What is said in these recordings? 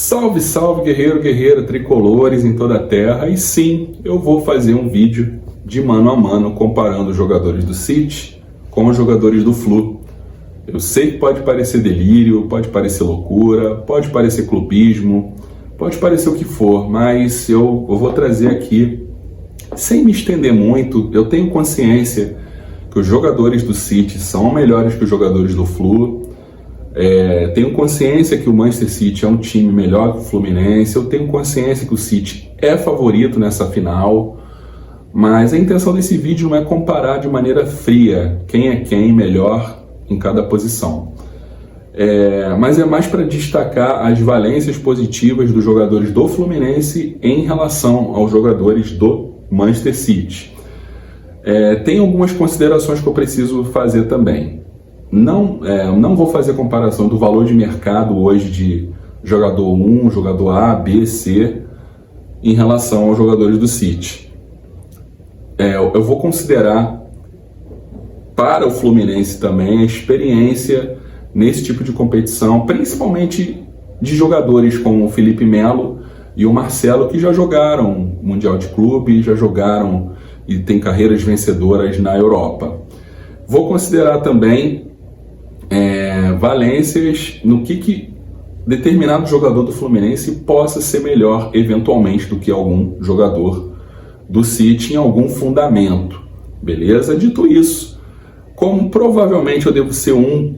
Salve, salve, guerreiro, guerreira, tricolores em toda a terra. E sim, eu vou fazer um vídeo de mano a mano comparando os jogadores do City com os jogadores do Flu. Eu sei que pode parecer delírio, pode parecer loucura, pode parecer clubismo, pode parecer o que for, mas eu vou trazer aqui, sem me estender muito. Eu tenho consciência que os jogadores do City são melhores que os jogadores do Flu. Tenho consciência que o Manchester City é um time melhor que o Fluminense. Eu tenho consciência que o City é favorito nessa final, mas a intenção desse vídeo não é comparar de maneira fria quem é quem melhor em cada posição, mas é mais para destacar as valências positivas dos jogadores do Fluminense em relação aos jogadores do Manchester City. Tem algumas considerações que eu preciso fazer também. Não vou fazer comparação do valor de mercado hoje de jogador 1, jogador A, B, C em relação aos jogadores do City. Eu vou considerar para o Fluminense também a experiência nesse tipo de competição, principalmente de jogadores como o Felipe Melo e o Marcelo, que já jogaram Mundial de Clube, já jogaram e têm carreiras vencedoras na Europa. Vou considerar também valências no que determinado jogador do Fluminense possa ser melhor eventualmente do que algum jogador do City em algum fundamento, beleza? Dito isso, como provavelmente eu devo ser um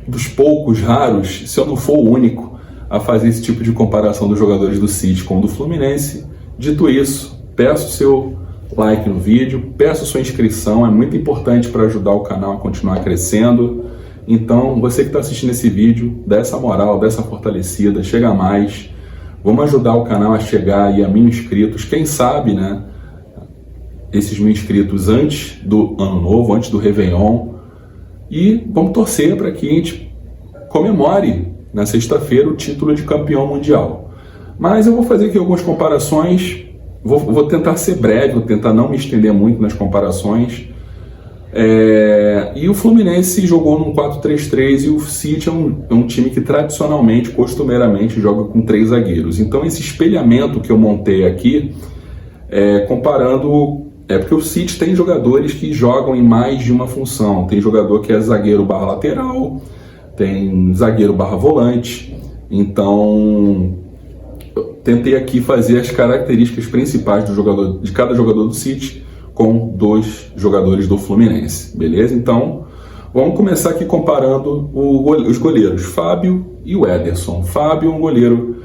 dos poucos raros, se eu não for o único, a fazer esse tipo de comparação dos jogadores do City com o do Fluminense, dito isso, peço seu like no vídeo, peço sua inscrição, é muito importante para ajudar o canal a continuar crescendo. Então, você que está assistindo esse vídeo, dá essa moral, dá essa fortalecida, chega mais, vamos ajudar o canal a chegar aí a 1000 inscritos, quem sabe, né, esses 1000 inscritos antes do Ano Novo, antes do Réveillon, e vamos torcer para que a gente comemore na sexta-feira o título de campeão mundial. Mas eu vou fazer aqui algumas comparações, vou tentar ser breve, vou tentar não me estender muito nas comparações. E o Fluminense jogou num 4-3-3 e o City é um time que tradicionalmente, costumeiramente, joga com 3 zagueiros. Então esse espelhamento que eu montei aqui, comparando, porque o City tem jogadores que jogam em mais de uma função. Tem jogador que é zagueiro barra lateral, tem zagueiro barra volante. Então tentei aqui fazer as características principais de cada jogador do City com 2 jogadores do Fluminense, beleza? Então, vamos começar aqui comparando os goleiros, Fábio e o Ederson. Fábio é um goleiro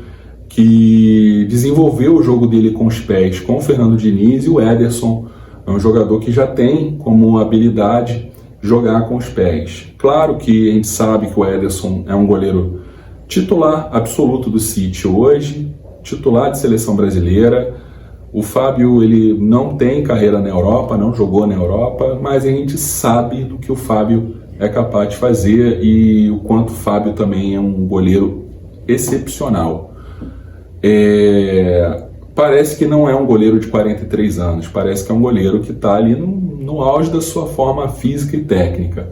que desenvolveu o jogo dele com os pés com o Fernando Diniz, e o Ederson é um jogador que já tem como habilidade jogar com os pés. Claro que a gente sabe que o Ederson é um goleiro titular absoluto do City hoje, titular de seleção brasileira. O Fábio, ele não tem carreira na Europa, não jogou na Europa, mas a gente sabe do que o Fábio é capaz de fazer e o quanto o Fábio também é um goleiro excepcional. Parece que não é um goleiro de 43 anos, parece que é um goleiro que está ali no auge da sua forma física e técnica.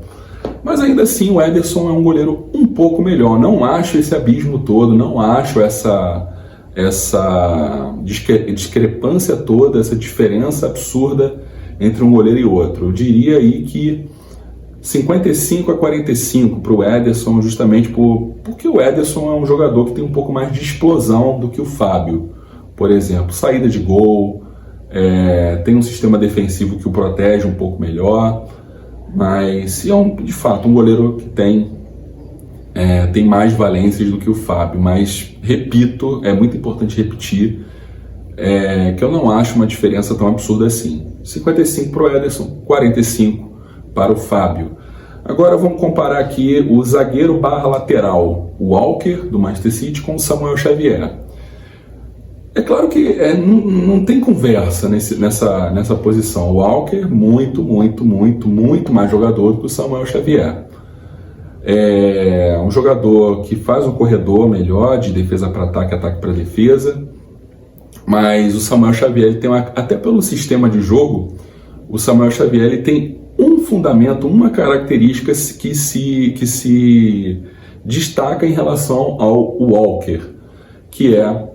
Mas ainda assim o Ederson é um goleiro um pouco melhor. Não acho esse abismo todo, não acho essa discrepância toda, essa diferença absurda entre um goleiro e outro. Eu diria aí que 55-45 para o Ederson, justamente porque o Ederson é um jogador que tem um pouco mais de explosão do que o Fábio. Por exemplo, saída de gol, tem um sistema defensivo que o protege um pouco melhor, mas é de fato um goleiro que tem mais valências do que o Fábio. Mas repito, é muito importante repetir que eu não acho uma diferença tão absurda assim. 55 para o Ederson, 45 para o Fábio. Agora vamos comparar aqui o zagueiro barra lateral, o Walker do Manchester City, com o Samuel Xavier. É claro que não tem conversa nessa posição. O Walker muito mais jogador do que o Samuel Xavier. É um jogador que faz um corredor melhor de defesa para ataque, ataque para defesa, mas o Samuel Xavier ele tem até pelo sistema de jogo, o Samuel Xavier ele tem um fundamento, uma característica que se destaca em relação ao Walker, que é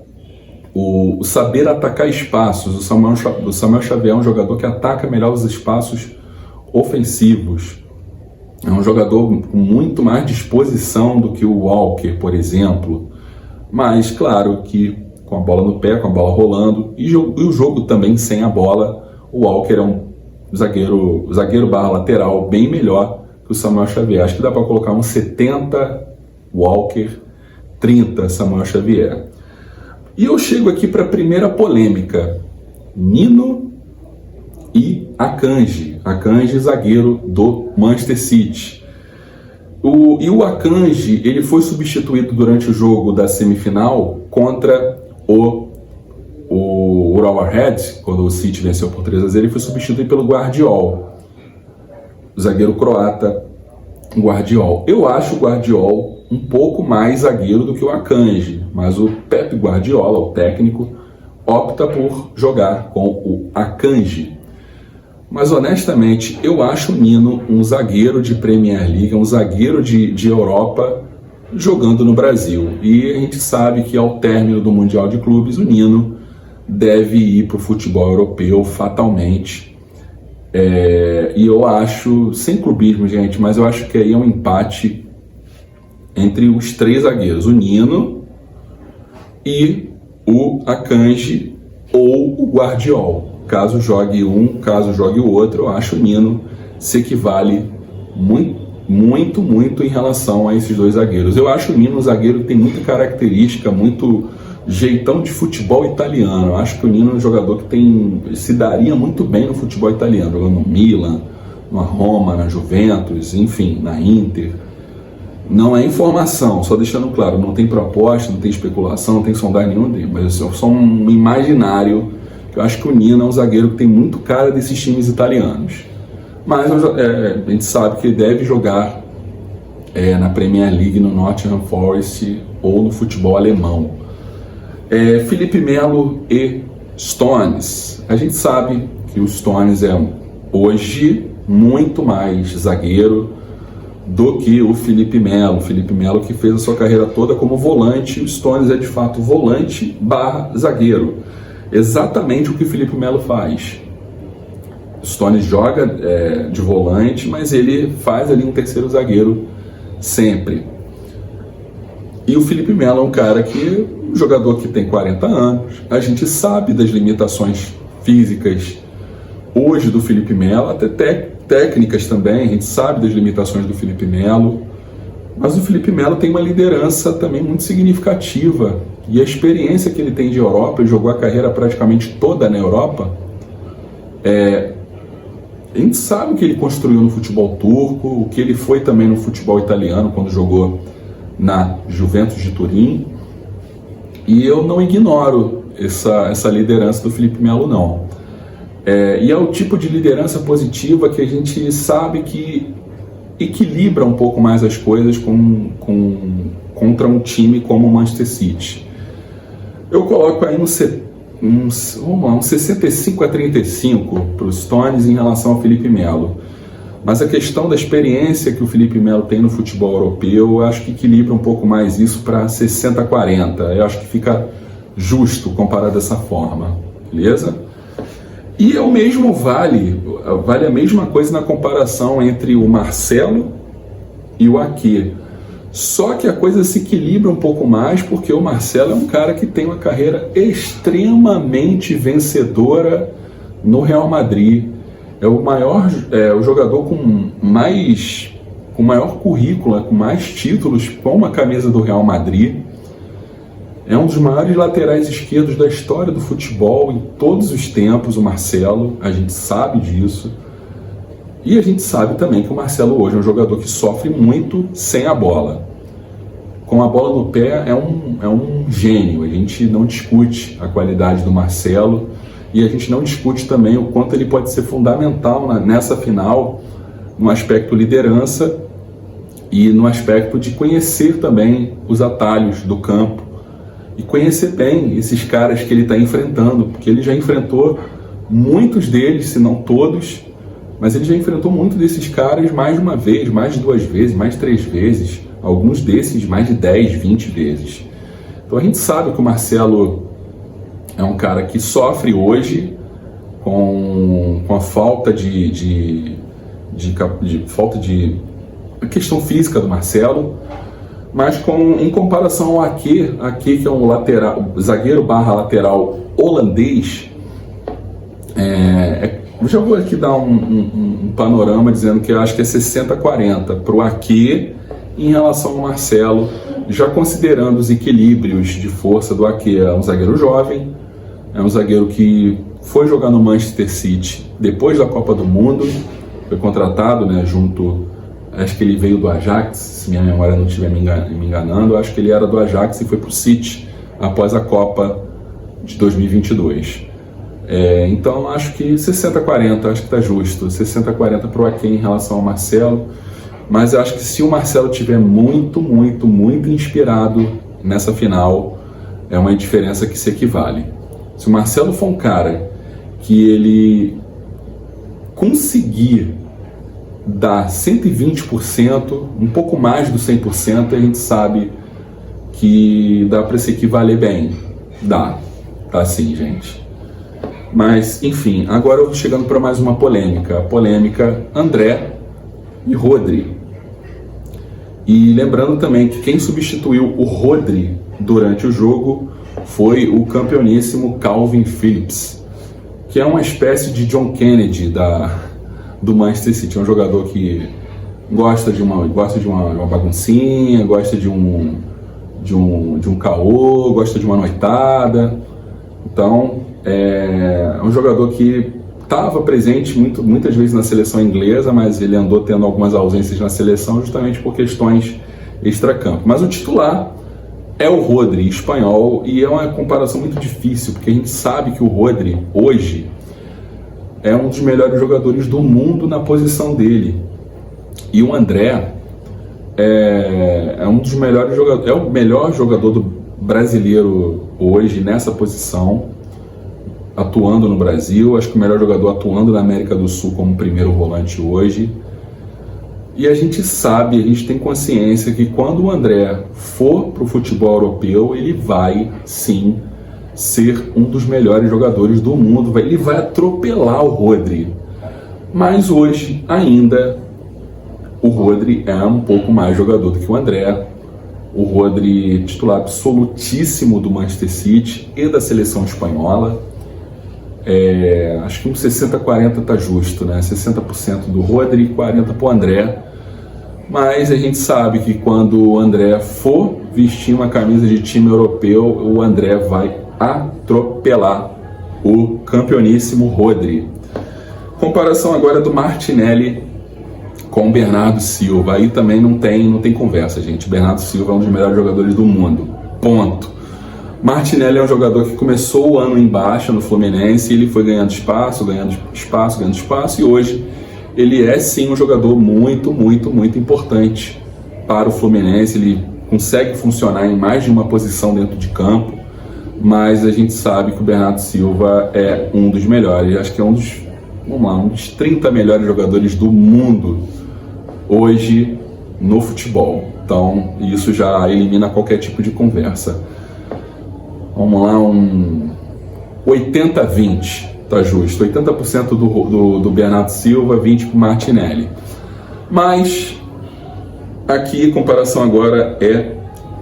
o saber atacar espaços. O Samuel Xavier é um jogador que ataca melhor os espaços ofensivos. É um jogador com muito mais disposição do que o Walker, por exemplo. Mas, claro, que com a bola no pé, com a bola rolando, e o jogo também sem a bola, o Walker é um zagueiro barra lateral bem melhor que o Samuel Xavier. Acho que dá para colocar uns 70 Walker, 30 Samuel Xavier. E eu chego aqui para a primeira polêmica. Nino e Akanji. Akanji, zagueiro do Manchester City. O Akanji, ele foi substituído durante o jogo da semifinal contra o Urawa Red, quando o City venceu por 3-0, ele foi substituído pelo Guardiol, o zagueiro croata Guardiol. Eu acho o Guardiol um pouco mais zagueiro do que o Akanji, mas o Pep Guardiola, o técnico, opta por jogar com o Akanji. Mas honestamente, eu acho o Nino um zagueiro de Premier League, um zagueiro de Europa jogando no Brasil. E a gente sabe que ao término do Mundial de Clubes, o Nino deve ir para o futebol europeu fatalmente. E eu acho, sem clubismo, gente, mas eu acho que aí é um empate entre os três zagueiros, o Nino e o Akanji ou o Guardiol. Caso jogue um, caso jogue o outro, eu acho o Nino se equivale muito em relação a esses dois zagueiros. Eu acho o Nino um zagueiro que tem muita característica, muito jeitão de futebol italiano. Eu acho que o Nino é um jogador que se daria muito bem no futebol italiano, jogando no Milan, na Roma, na Juventus, enfim, na Inter. Não é informação, só deixando claro, não tem proposta, não tem especulação, não tem sondagem nenhuma dele, mas é só um imaginário. Eu acho que o Nino é um zagueiro que tem muito cara desses times italianos. Mas a gente sabe que ele deve jogar na Premier League, no Nottingham Forest ou no futebol alemão. Felipe Melo e Stones. A gente sabe que o Stones é hoje muito mais zagueiro do que o Felipe Melo. O Felipe Melo que fez a sua carreira toda como volante. O Stones é de fato volante / zagueiro. Exatamente o que o Felipe Melo faz. O Stones joga de volante, mas ele faz ali um terceiro zagueiro sempre. E o Felipe Melo é um cara um jogador que tem 40 anos. A gente sabe das limitações físicas hoje do Felipe Melo, até técnicas também, a gente sabe das limitações do Felipe Melo. Mas o Felipe Melo tem uma liderança também muito significativa. E a experiência que ele tem de Europa, ele jogou a carreira praticamente toda na Europa, a gente sabe o que ele construiu no futebol turco, o que ele foi também no futebol italiano, quando jogou na Juventus de Turim. E eu não ignoro essa liderança do Felipe Melo, não. E é o tipo de liderança positiva que a gente sabe que equilibra um pouco mais as coisas contra um time como o Manchester City. Eu coloco aí uns 65-35 para os Stones em relação ao Felipe Melo. Mas a questão da experiência que o Felipe Melo tem no futebol europeu, eu acho que equilibra um pouco mais isso para 60-40. Eu acho que fica justo comparar dessa forma, beleza? E o mesmo vale a mesma coisa na comparação entre o Marcelo e o Ake. Só que a coisa se equilibra um pouco mais porque o Marcelo é um cara que tem uma carreira extremamente vencedora no Real Madrid. É o jogador com maior currículo, com mais títulos com uma camisa do Real Madrid. É um dos maiores laterais esquerdos da história do futebol em todos os tempos, o Marcelo. A gente sabe disso. E a gente sabe também que o Marcelo hoje é um jogador que sofre muito sem a bola. Com a bola no pé é um gênio. A gente não discute a qualidade do Marcelo e a gente não discute também o quanto ele pode ser fundamental nessa final no aspecto liderança e no aspecto de conhecer também os atalhos do campo e conhecer bem esses caras que ele está enfrentando, porque ele já enfrentou muitos deles, se não todos, mas ele já enfrentou muitos desses caras mais de uma vez, mais de 2 vezes, mais de 3 vezes, alguns desses mais de 10, 20 vezes. Então a gente sabe que o Marcelo é um cara que sofre hoje com a falta falta de questão física do Marcelo, mas em comparação ao Ake, que é um zagueiro barra lateral holandês, eu já vou aqui dar um panorama dizendo que eu acho que é 60-40 para o Ake em relação ao Marcelo, já considerando os equilíbrios de força do Ake. É um zagueiro jovem, é um zagueiro que foi jogar no Manchester City depois da Copa do Mundo, foi contratado, né, acho que ele veio do Ajax, se minha memória não estiver me enganando, acho que ele era do Ajax e foi para o City após a Copa de 2022. Então acho que 60-40, acho que está justo, 60-40 para o Ake em relação ao Marcelo, mas eu acho que se o Marcelo estiver muito inspirado nessa final, é uma diferença que se equivale. Se o Marcelo for um cara que ele conseguir dar 120%, um pouco mais do 100%, a gente sabe que dá para se equivaler bem. Dá sim, gente. Mas, enfim, agora eu vou chegando para mais uma polêmica. A polêmica André e Rodri. E lembrando também que quem substituiu o Rodri durante o jogo foi o campeoníssimo Calvin Phillips, que é uma espécie de John Kennedy do Manchester City. É um jogador que gosta de uma baguncinha, gosta de um caô, gosta de uma noitada. Então é um jogador que estava presente muitas vezes na seleção inglesa, mas ele andou tendo algumas ausências na seleção justamente por questões extracampo. Mas o titular é o Rodri, espanhol, e é uma comparação muito difícil, porque a gente sabe que o Rodri, hoje, é um dos melhores jogadores do mundo na posição dele. E o André é um dos melhores jogadores, é o melhor jogador brasileiro hoje nessa posição, atuando no Brasil. Acho que o melhor jogador atuando na América do Sul como primeiro volante hoje. E a gente sabe, a gente tem consciência que quando o André for para o futebol europeu, ele vai sim ser um dos melhores jogadores do mundo, ele vai atropelar o Rodri. Mas hoje ainda o Rodri é um pouco mais jogador do que o André. O Rodri, titular absolutíssimo do Manchester City e da seleção espanhola. Acho que um 60-40 tá justo, né? 60% do Rodri e 40% para o André. Mas a gente sabe que quando o André for vestir uma camisa de time europeu, o André vai atropelar o campeoníssimo Rodri. Comparação agora do Martinelli com o Bernardo Silva. Aí também não tem conversa, gente. Bernardo Silva é um dos melhores jogadores do mundo. Ponto. Martinelli é um jogador que começou o ano em baixa no Fluminense, ele foi ganhando espaço, e hoje ele é sim um jogador muito importante para o Fluminense. Ele consegue funcionar em mais de uma posição dentro de campo, mas a gente sabe que o Bernardo Silva é um dos melhores, acho que é um dos 30 melhores jogadores do mundo hoje no futebol. Então isso já elimina qualquer tipo de conversa. Vamos lá, 80-20, tá justo. 80% do Bernardo Silva, 20% para o Martinelli. Mas aqui a comparação agora é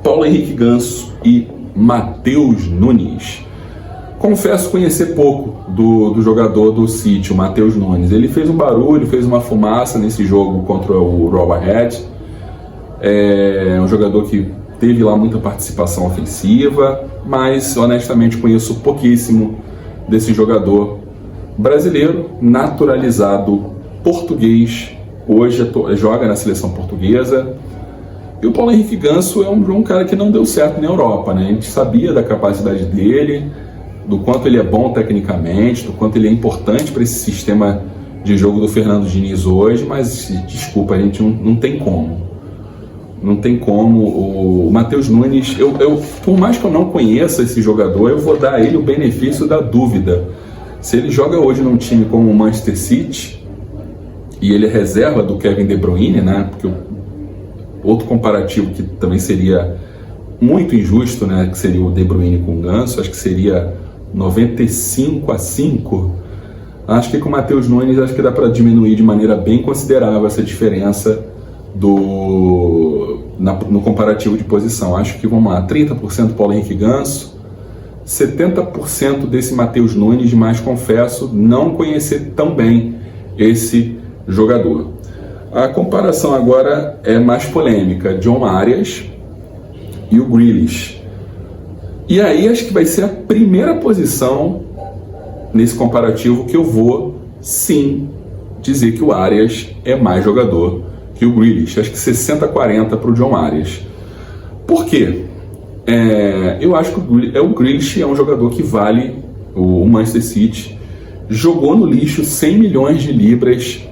Paulo Henrique Ganso e Matheus Nunes. Confesso conhecer pouco do jogador do City, o Matheus Nunes. Ele fez um barulho, fez uma fumaça nesse jogo contra o Rotherham. É um jogador que teve lá muita participação ofensiva, mas honestamente conheço pouquíssimo desse jogador brasileiro, naturalizado português, hoje joga na seleção portuguesa. E o Paulo Henrique Ganso é um cara que não deu certo na Europa, né? A gente sabia da capacidade dele, do quanto ele é bom tecnicamente, do quanto ele é importante para esse sistema de jogo do Fernando Diniz hoje, mas desculpa, a gente não tem como. Não tem como. O Matheus Nunes, por mais que eu não conheça esse jogador, eu vou dar a ele o benefício da dúvida. Se ele joga hoje num time como o Manchester City, e ele é reserva do Kevin De Bruyne, né? Porque outro comparativo que também seria muito injusto, né, que seria o De Bruyne com o Ganso, acho que seria 95-5, acho que com o Matheus Nunes acho que dá para diminuir de maneira bem considerável essa diferença no comparativo de posição. Acho que, vamos lá, 30% Paulo Henrique Ganso, 70% desse Matheus Nunes, mas confesso não conhecer tão bem esse jogador. A comparação agora é mais polêmica, John Arias e o Grealish. E aí acho que vai ser a primeira posição nesse comparativo que eu vou, sim, dizer que o Arias é mais jogador que o Grealish. Acho que 60-40 para o John Arias. Por quê? Eu acho que o Grealish é um jogador que vale o Manchester City. Jogou no lixo 100 milhões de libras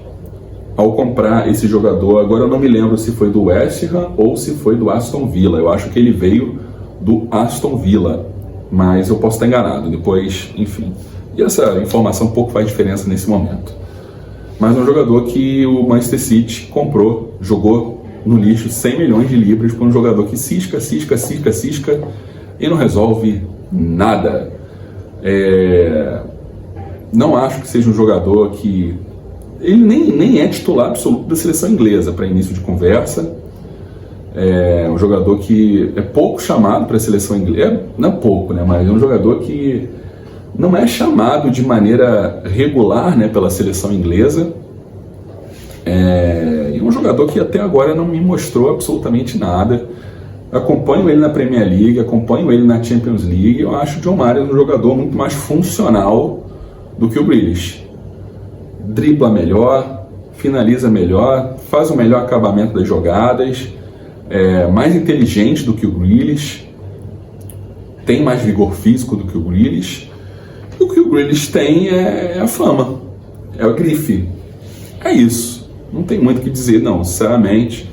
ao comprar esse jogador. Agora eu não me lembro se foi do West Ham ou se foi do Aston Villa. Eu acho que ele veio do Aston Villa, mas eu posso estar enganado. Depois, enfim. E essa informação pouco faz diferença nesse momento. Mas é um jogador que o Manchester City comprou, jogou no lixo 100 milhões de libras para um jogador que cisca e não resolve nada. Não acho que seja um jogador que... Ele nem é titular absoluto da seleção inglesa para início de conversa. É um jogador que é pouco chamado para a seleção inglesa. Não é pouco, né? Mas é um jogador que não é chamado de maneira regular, né, pela seleção inglesa. E um jogador que até agora não me mostrou absolutamente nada. Acompanho ele na Premier League, acompanho ele na Champions League. Eu acho o John Arias um jogador muito mais funcional do que o Grealish. Dribla melhor, finaliza melhor, faz um melhor acabamento das jogadas, mais inteligente do que o Grealish, tem mais vigor físico do que o Grealish. O que o Grealish tem é a fama, é o grife. É isso. Não tem muito o que dizer, não, sinceramente.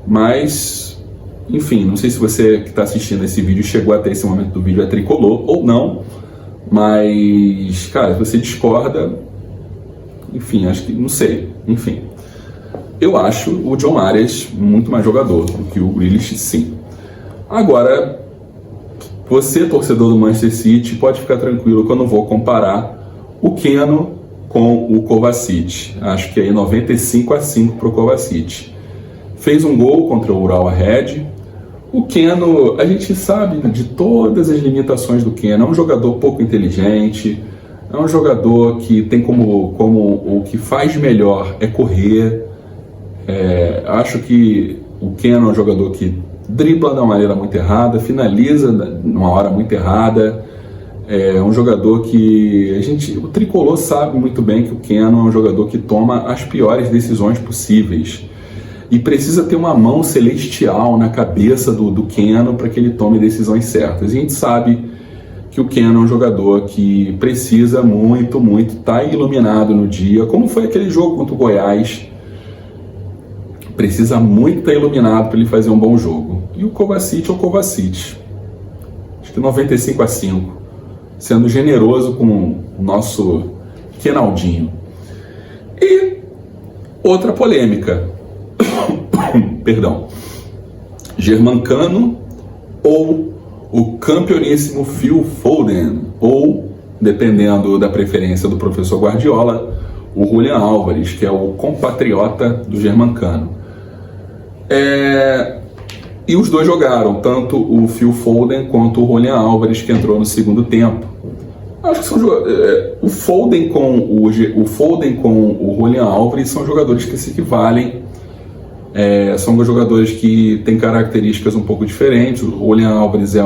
Mas, enfim, não sei se você que está assistindo esse vídeo chegou até esse momento do vídeo, é tricolor ou não. Mas, cara, se você discorda, enfim, acho que, não sei, enfim. Eu acho o John Arias muito mais jogador do que o Grealish, sim. Agora, você, torcedor do Manchester City, pode ficar tranquilo que eu não vou comparar o Keno com o Kovacic. Acho que aí 95-5 para o Kovacic. Fez um gol contra o Urawa Red. O Keno, a gente sabe de todas as limitações do Keno. É um jogador pouco inteligente, é um jogador que tem como o que faz melhor é correr. Acho que o Keno é um jogador que dribla de uma maneira muito errada, finaliza numa hora muito errada. É um jogador que o tricolor sabe muito bem que o Keno é um jogador que toma as piores decisões possíveis e precisa ter uma mão celestial na cabeça do Keno para que ele tome decisões certas. E a gente sabe que o Keno é um jogador que precisa muito estar iluminado no dia, como foi aquele jogo contra o Goiás. Precisa muito estar iluminado para ele fazer um bom jogo. E o Kovacic é o Kovacic. Acho que 95-5. Sendo generoso com o nosso Kenaldinho. E outra polêmica. Perdão. Germancano ou o campeoníssimo Phil Foden, ou, dependendo da preferência do professor Guardiola, o Julian Álvares, que é o compatriota do Germancano. E os dois jogaram, tanto o Phil Foden quanto o Julian Álvares, que entrou no segundo tempo. Acho que são o Foden com o Julian Álvares são jogadores que se equivalem. São jogadores que têm características um pouco diferentes. O Julian Álvares é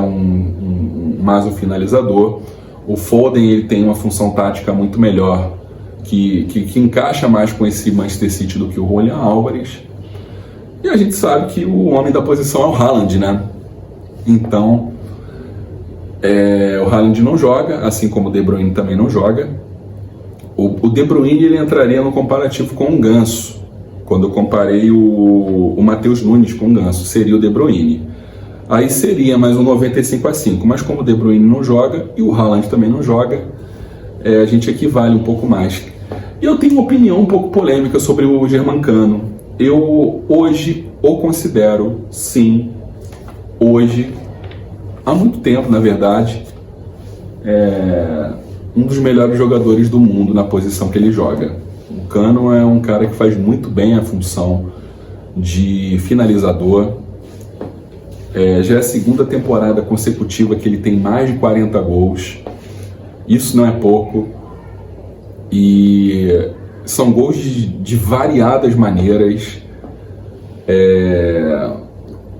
mais um finalizador. O Foden ele tem uma função tática muito melhor, que encaixa mais com esse Manchester City do que o Julian Álvares. E a gente sabe que o homem da posição é o Haaland, né? Então, o Haaland não joga, assim como o De Bruyne também não joga. O De Bruyne ele entraria no comparativo com o Ganso. Quando eu comparei o Matheus Nunes com o Ganso, seria o De Bruyne. Aí seria mais um 95-5, mas como o De Bruyne não joga e o Haaland também não joga, a gente equivale um pouco mais. E eu tenho uma opinião um pouco polêmica sobre o Germancano. Eu hoje o considero, sim, hoje há muito tempo, na verdade, um dos melhores jogadores do mundo na posição que ele joga. O Cano é um cara que faz muito bem a função de finalizador. Já é a segunda temporada consecutiva que ele tem mais de 40 gols. Isso não é pouco. E são gols de variadas maneiras.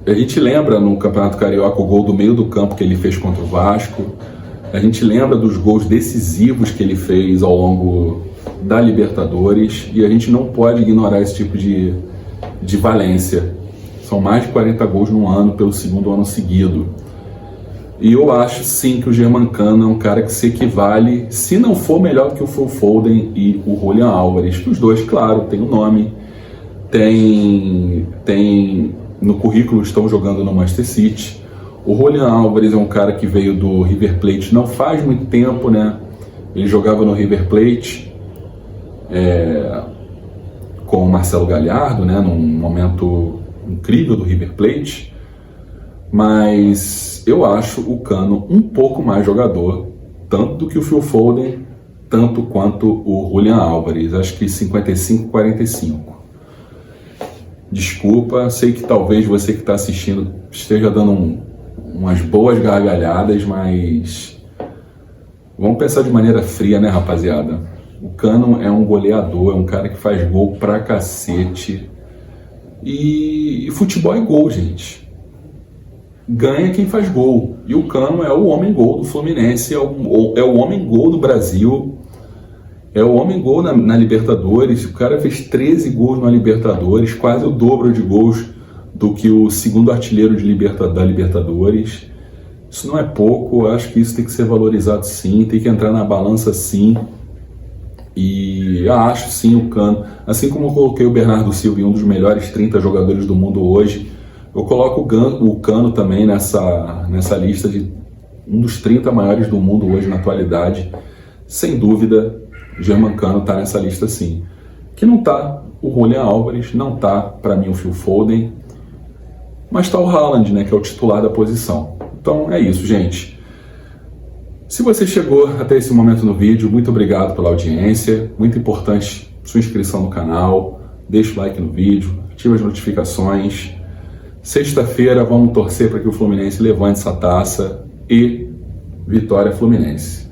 A gente lembra no Campeonato Carioca o gol do meio do campo que ele fez contra o Vasco. A gente lembra dos gols decisivos que ele fez ao longo da Libertadores. E a gente não pode ignorar esse tipo de valência. São mais de 40 gols no ano, pelo segundo ano seguido. E eu acho sim que o Germancano é um cara que se equivale, se não for melhor que o Phil Foden e o Julian Álvares. Os dois, claro, tem o nome, tem no currículo, estão jogando no Manchester City. O Julian Álvares é um cara que veio do River Plate não faz muito tempo, né? Ele jogava no River Plate com o Marcelo Gallardo, né? Num momento incrível do River Plate. Mas eu acho o Cano um pouco mais jogador, tanto do que o Phil Foden, tanto quanto o Julian Álvares. Acho que 55-45. Desculpa, sei que talvez você que está assistindo esteja dando umas boas gargalhadas, mas vamos pensar de maneira fria, né, rapaziada? O Cano é um goleador, é um cara que faz gol pra cacete. E futebol é gol, gente. Ganha quem faz gol. E o Cano é o homem-gol do Fluminense, é o homem-gol do Brasil, é o homem-gol na Libertadores. O cara fez 13 gols na Libertadores, quase o dobro de gols do que o segundo artilheiro da Libertadores. Isso não é pouco, eu acho que isso tem que ser valorizado sim, tem que entrar na balança sim. E eu acho sim o Cano, assim como eu coloquei o Bernardo Silva em um dos melhores 30 jogadores do mundo hoje, eu coloco o Cano também nessa lista de um dos 30 maiores do mundo hoje na atualidade. Sem dúvida, o Germancano está nessa lista sim. Que não está o Julian Álvares, não está para mim o Phil Foden, mas está o Haaland, né, que é o titular da posição. Então é isso, gente. Se você chegou até esse momento no vídeo, muito obrigado pela audiência. Muito importante sua inscrição no canal, deixa o like no vídeo, ativa as notificações. Sexta-feira vamos torcer para que o Fluminense levante essa taça e vitória Fluminense.